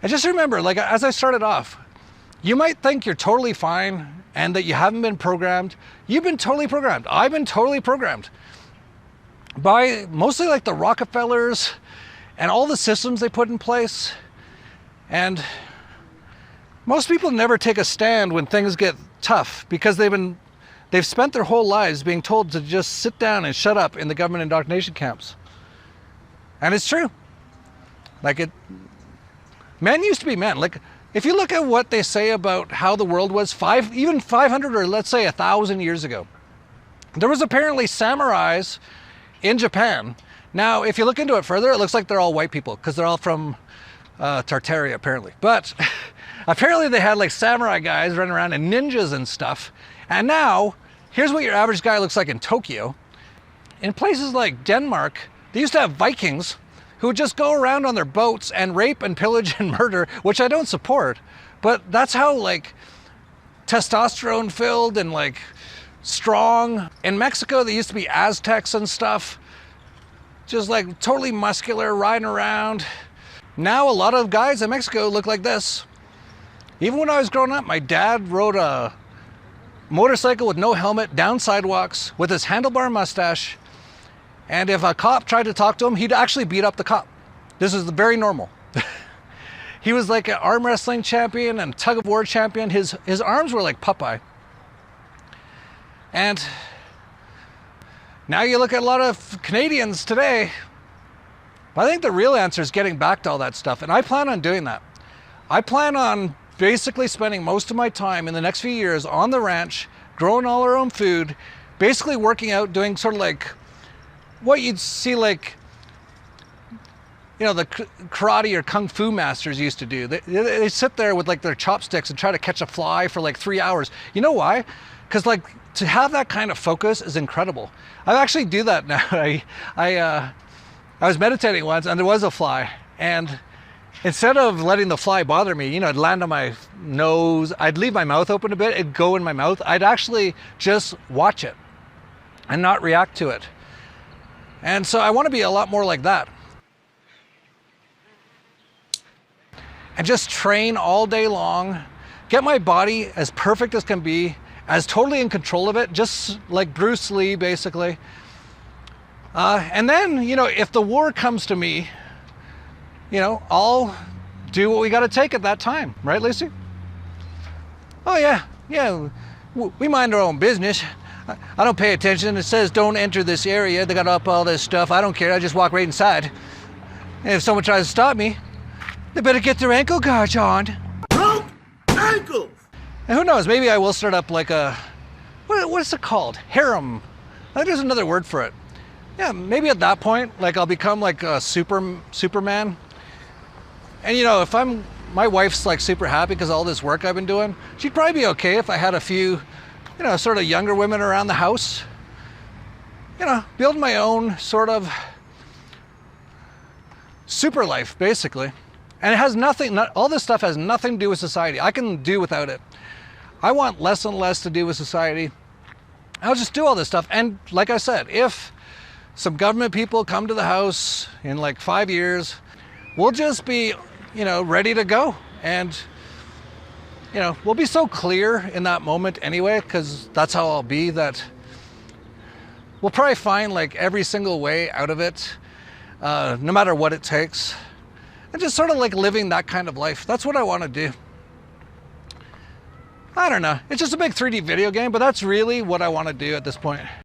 And just remember, like as I started off, you might think you're totally fine and that you haven't been programmed. You've been totally programmed. I've been totally programmed by mostly like the Rockefellers and all the systems they put in place. And most people never take a stand when things get tough because they've spent their whole lives being told to just sit down and shut up in the government indoctrination camps. And it's true. Like men used to be men. Like if you look at what they say about how the world was even 500 or let's say 1,000 years ago, there was apparently samurais in Japan. Now, if you look into it further, it looks like they're all white people because they're all from Tartaria apparently. But apparently they had like samurai guys running around and ninjas and stuff. And now, here's what your average guy looks like in Tokyo. In places like Denmark, they used to have Vikings who would just go around on their boats and rape and pillage and murder, which I don't support, but that's how like testosterone filled and like strong. In Mexico, they used to be Aztecs and stuff, just like totally muscular, riding around. Now a lot of guys in Mexico look like this. Even when I was growing up, my dad rode a motorcycle with no helmet down sidewalks with his handlebar mustache. And if a cop tried to talk to him, he'd actually beat up the cop. This is very normal. He was like an arm wrestling champion and tug of war champion. His arms were like Popeye. And now you look at a lot of Canadians today. I think the real answer is getting back to all that stuff. And I plan on doing that. I plan on basically spending most of my time in the next few years on the ranch, growing all our own food, basically working out, doing sort of like what you'd see like, you know, the karate or kung fu masters used to do. They sit there with like their chopsticks and try to catch a fly for like 3 hours. You know why? Because like to have that kind of focus is incredible. I actually do that now. I was meditating once and there was a fly, and instead of letting the fly bother me, you know, it'd land on my nose, I'd leave my mouth open a bit, it'd go in my mouth. I'd actually just watch it and not react to it. And so I want to be a lot more like that. And just train all day long, get my body as perfect as can be, as totally in control of it, just like Bruce Lee, basically. And then, you know, if the war comes to me, you know, I'll do what we got to take at that time. Right, Lucy? Oh, yeah, we mind our own business. I don't pay attention. It says don't enter this area. They got up all this stuff. I don't care. I just walk right inside. And if someone tries to stop me, they better get their ankle guards on. Broke ankles! And who knows, maybe I will start up like a, what is it called? Harem. I think there's another word for it. Yeah, maybe at that point, like I'll become like a Superman. And you know, if my wife's like super happy because of all this work I've been doing, she'd probably be okay if I had a few, you know, sort of younger women around the house. You know, build my own sort of super life, basically. And it has nothing, all this stuff has nothing to do with society. I can do without it. I want less and less to do with society. I'll just do all this stuff. And like I said, if some government people come to the house in like 5 years, we'll just be, you know, ready to go. And you know, we'll be so clear in that moment anyway, because that's how I'll be, that we'll probably find like every single way out of it, no matter what it takes. And just sort of like living that kind of life. That's what I want to do. I don't know. It's just a big 3D video game, but that's really what I want to do at this point.